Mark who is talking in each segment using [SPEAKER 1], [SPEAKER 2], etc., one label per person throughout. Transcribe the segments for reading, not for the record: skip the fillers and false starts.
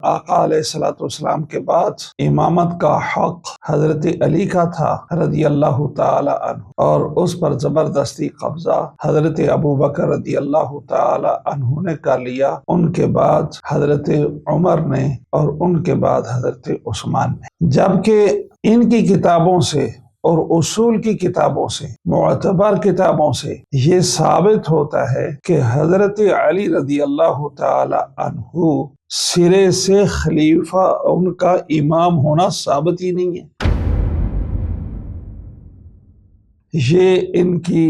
[SPEAKER 1] آقا علیہ الصلوۃ والسلام کے بعد امامت کا حق حضرت علی کا تھا رضی اللہ تعالی عنہ، اور اس پر زبردستی قبضہ حضرت ابو بکر رضی اللہ تعالی عنہ نے کر لیا، ان کے بعد حضرت عمر نے، اور ان کے بعد حضرت عثمان نے۔ جبکہ ان کی کتابوں سے اور اصول کی کتابوں سے، معتبر کتابوں سے یہ ثابت ہوتا ہے کہ حضرت علی رضی اللہ تعالی عنہ سرے سے خلیفہ، ان کا امام ہونا ثابت ہی نہیں ہے۔ یہ ان کی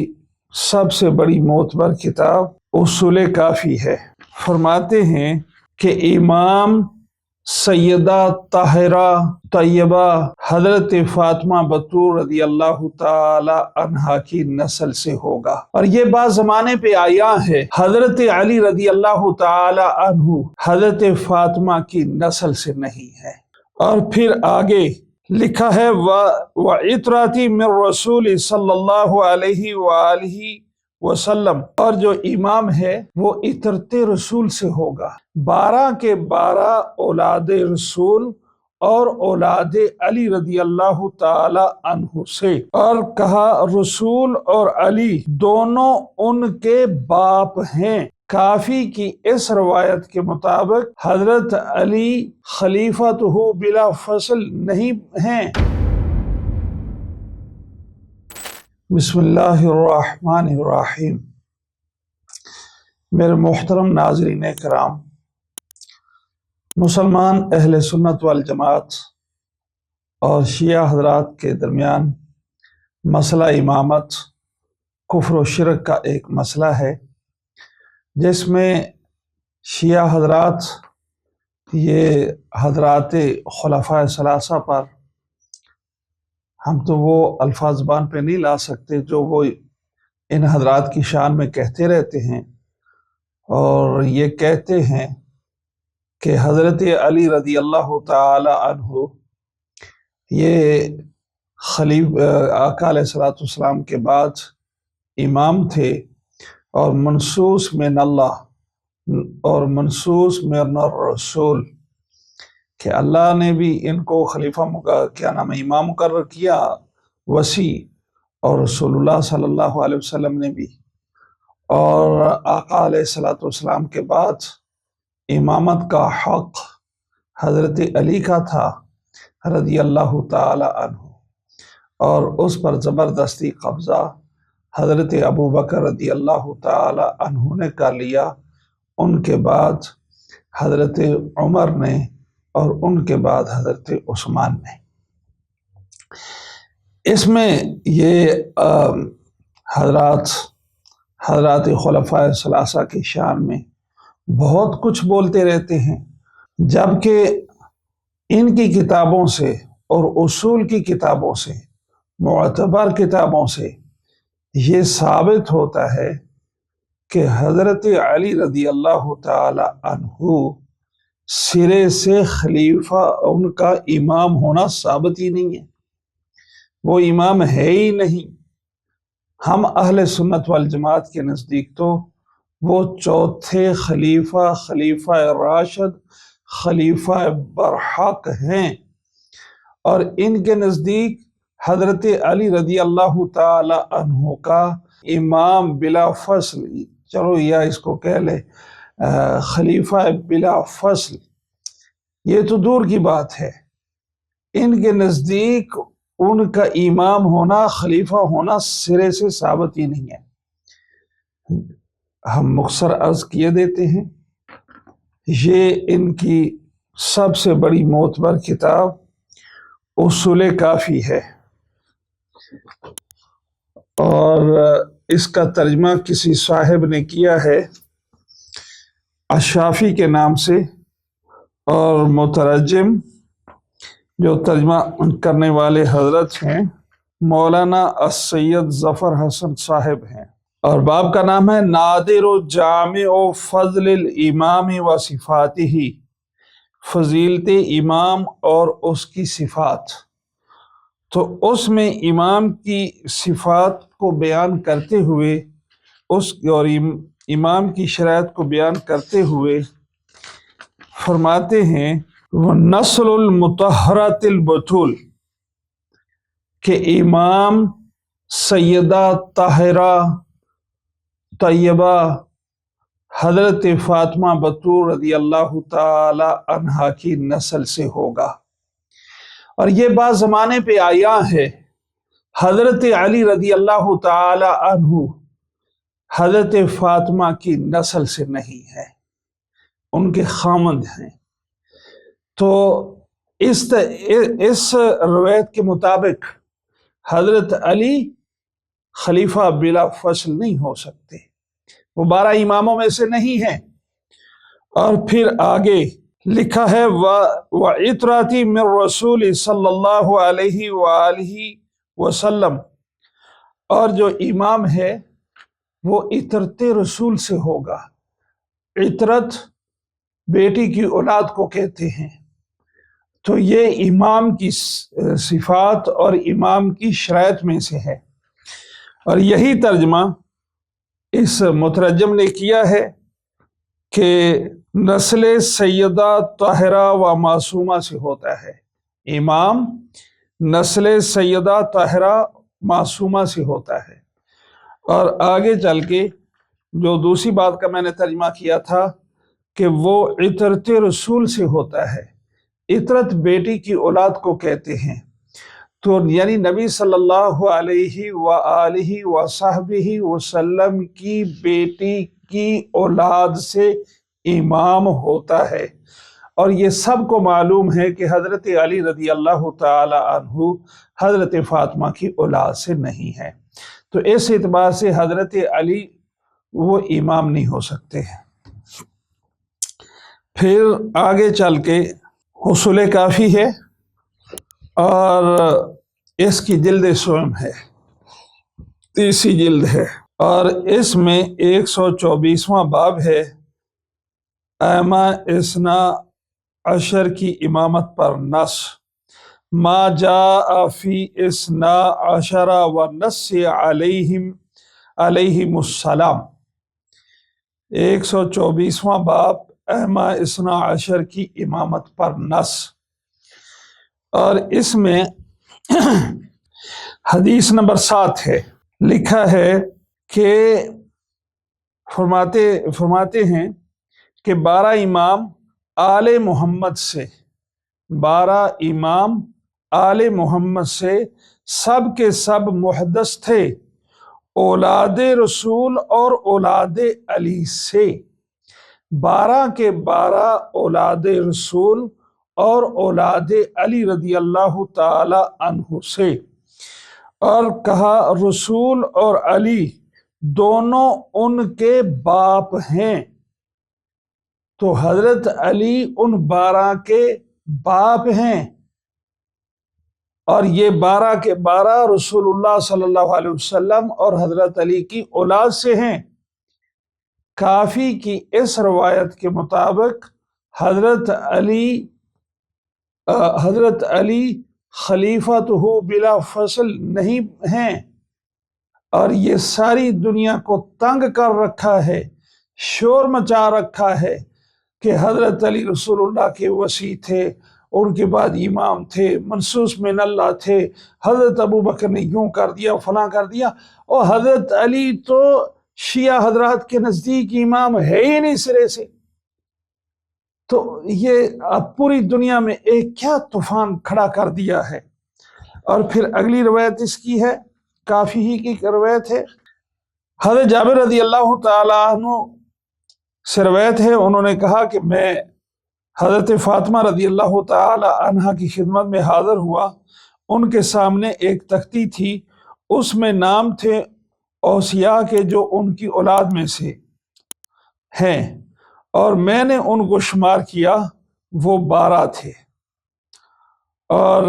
[SPEAKER 1] سب سے بڑی معتبر کتاب اصول کافی ہے۔ فرماتے ہیں کہ امام سیدہ طاہرہ طیبہ حضرت فاطمہ بتول رضی اللہ تعالی عنہا کی نسل سے ہوگا، اور یہ بات زمانے پہ آیا ہے۔ حضرت علی رضی اللہ تعالی عنہ حضرت فاطمہ کی نسل سے نہیں ہے۔ اور پھر آگے لکھا ہے وَعِطْرَتِ مِن رسول صلی اللہ علیہ وآلہ وسلم، اور جو امام ہے وہ عطرت رسول سے ہوگا، 12 کے 12 اولاد رسول اور اولاد علی رضی اللہ تعالی عنہ سے، اور کہا رسول اور علی دونوں ان کے باپ ہیں۔ کافی کی اس روایت کے مطابق حضرت علی خلیفۃ بلا فصل نہیں ہیں۔ بسم اللہ الرحمن الرحیم۔ میرے محترم ناظرین کرام، مسلمان اہل سنت والجماعت اور شیعہ حضرات کے درمیان مسئلہ امامت کفر و شرک کا ایک مسئلہ ہے، جس میں شیعہ حضرات یہ حضرات خلفائے ثلاثہ پر، ہم تو وہ الفاظ زبان پہ نہیں لا سکتے جو وہ ان حضرات کی شان میں کہتے رہتے ہیں، اور یہ کہتے ہیں کہ حضرت علی رضی اللہ تعالی عنہ یہ آقا علیہ الصلوۃ والسلام کے بعد امام تھے، اور منصوص من اللہ اور منصوص من الرسول، کہ اللہ نے بھی ان کو خلیفہ امام مقرر کیا وسیع، اور رسول اللہ صلی اللہ علیہ وسلم نے بھی، اور آقا علیہ الصلوۃ والسلام کے بعد امامت کا حق حضرت علی کا تھا رضی اللہ تعالی عنہ، اور اس پر زبردستی قبضہ حضرت ابو بکر رضی اللہ تعالی عنہ نے کر لیا، ان کے بعد حضرت عمر نے، اور ان کے بعد حضرت عثمان نے۔ اس میں یہ حضرات خلفائے ثلاثہ کی شان میں بہت کچھ بولتے رہتے ہیں، جبکہ ان کی کتابوں سے اور اصول کی کتابوں سے، معتبر کتابوں سے یہ ثابت ہوتا ہے کہ حضرت علی رضی اللہ تعالی عنہ سرے سے خلیفہ، ان کا امام ہونا ثابت ہی نہیں ہے، وہ امام ہے ہی نہیں۔ ہم اہل سنت والجماعت کے نزدیک تو وہ چوتھے خلیفہ، خلیفہ راشد، خلیفہ برحق ہیں، اور ان کے نزدیک حضرت علی رضی اللہ تعالی عنہ کا امام بلا فصل، چلو یا اس کو کہہ لے خلیفہ بلا فصل، یہ تو دور کی بات ہے، ان کے نزدیک ان کا امام ہونا، خلیفہ ہونا سرے سے ثابت ہی نہیں ہے۔ ہم مختصر عرض کیے دیتے ہیں، یہ ان کی سب سے بڑی معتبر کتاب اصول کافی ہے، اور اس کا ترجمہ کسی صاحب نے کیا ہے الشافی کے نام سے، اور مترجم جو ترجمہ کرنے والے حضرت ہیں مولانا السید ظفر حسن صاحب ہیں، اور باب کا نام ہے نادر و جامع و فضل الامام و صفاتہ، فضیلت امام اور اس کی صفات۔ تو اس میں امام کی صفات کو بیان کرتے ہوئے، اور امام کی شرائط کو بیان کرتے ہوئے فرماتے ہیں وہ نسل المطہرات البتول کہ امام سیدہ طاہرہ طیبہ حضرت فاطمہ بتول رضی اللہ تعالی عنہا کی نسل سے ہوگا۔ اور یہ بات زمانے پہ آیا ہے، حضرت علی رضی اللہ تعالی عنہ حضرت فاطمہ کی نسل سے نہیں ہے، ان کے خامند ہیں۔ تو اس روایت کے مطابق حضرت علی خلیفہ بلا فصل نہیں ہو سکتے، وہ 12 اماموں میں سے نہیں ہیں۔ اور پھر آگے لکھا ہے وَعِطْرَتِ مِن رسول صلی اللہ علیہ وآلہ وسلم، اور جو امام ہے وہ عطرت رسول سے ہوگا۔ عطرت بیٹی کی اولاد کو کہتے ہیں، تو یہ امام کی صفات اور امام کی شرائط میں سے ہے۔ اور یہی ترجمہ اس مترجم نے کیا ہے کہ نسل سیدہ طاہرہ و معصومہ سے ہوتا ہے، امام نسل سیدہ طاہرہ معصومہ سے ہوتا ہے۔ اور آگے چل کے جو دوسری بات کا میں نے ترجمہ کیا تھا کہ وہ عطرت رسول سے ہوتا ہے، عطرت بیٹی کی اولاد کو کہتے ہیں، تو یعنی نبی صلی اللہ علیہ وآلہ وصحبہ وسلم کی بیٹی کی اولاد سے امام ہوتا ہے۔ اور یہ سب کو معلوم ہے کہ حضرت علی رضی اللہ تعالی عنہ حضرت فاطمہ کی اولاد سے نہیں ہے، تو اس اعتبار سے حضرت علی وہ امام نہیں ہو سکتے ہیں۔ پھر آگے چل کے اصول کافی ہے، اور اس کی جلد سوم ہے، 30 جلد ہے، اور اس میں 124واں باب ہے، ائمہ اثنا عشر کی امامت پر نص، ما جاء فی اثنا عشر و نص علیہم السلام۔ 124واں باب ائمہ اثنا عشر کی امامت پر نص، اور اس میں حدیث نمبر 7 ہے۔ لکھا ہے کہ فرماتے ہیں کہ 12 امام آل محمد سے، 12 امام آل محمد سے سب کے سب محدث تھے، اولاد رسول اور اولاد علی سے، 12 کے 12 اولاد رسول اور اولاد علی رضی اللہ تعالی عنہ سے۔ اور کہا رسول اور علی دونوں ان کے باپ ہیں، تو حضرت علی ان 12 کے باپ ہیں، اور یہ 12 کے 12 رسول اللہ صلی اللہ علیہ وسلم اور حضرت علی کی اولاد سے ہیں۔ کافی کی اس روایت کے مطابق حضرت علی خلیفۃ ہو بلا فصل نہیں ہیں، اور یہ ساری دنیا کو تنگ کر رکھا ہے، شور مچا رکھا ہے کہ حضرت علی رسول اللہ کے وصی تھے، ان کے بعد امام تھے، منصوص من اللہ تھے، حضرت ابو بکر نے یوں کر دیا، فلاں کر دیا، اور حضرت علی تو شیعہ حضرات کے نزدیک امام ہے ہی نہیں سرے سے۔ تو یہ اب پوری دنیا میں ایک کیا طوفان کھڑا کر دیا ہے۔ اور پھر اگلی روایت اس کی ہے، کافی ہی کی روایت ہے، حضرت جابر رضی اللہ تعالی عنہ سے روایت ہے، انہوں نے کہا کہ میں حضرت فاطمہ رضی اللہ تعالی عنہا کی خدمت میں حاضر ہوا، ان کے سامنے ایک تختی تھی، اس میں نام تھے اوصیاء کے جو ان کی اولاد میں سے ہیں، اور میں نے ان کو شمار کیا، وہ 12 تھے۔ اور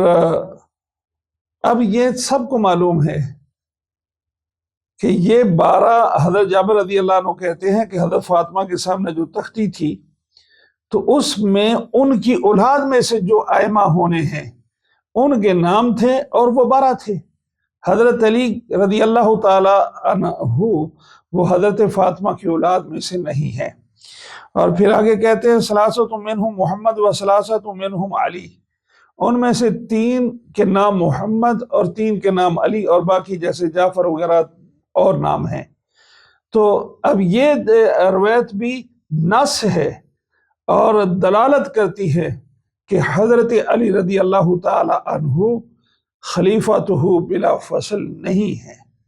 [SPEAKER 1] اب یہ سب کو معلوم ہے کہ یہ 12 حضرت جابر رضی اللہ عنہ کہتے ہیں کہ حضرت فاطمہ کے سامنے جو تختی تھی تو اس میں ان کی اولاد میں سے جو ائمہ ہونے ہیں ان کے نام تھے، اور وہ 12 تھے۔ حضرت علی رضی اللہ تعالی عنہ وہ حضرت فاطمہ کی اولاد میں سے نہیں ہے۔ اور پھر آگے کہتے ہیں ثلاثۃ منہم محمد و ثلاثۃ منہم علی، ان میں سے 3 کے نام محمد اور 3 کے نام علی، اور باقی جیسے جعفر وغیرہ اور نام ہیں۔ تو اب یہ روایت بھی نص ہے اور دلالت کرتی ہے کہ حضرت علی رضی اللہ تعالی عنہ خلیفۃہ بلا فصل نہیں ہے۔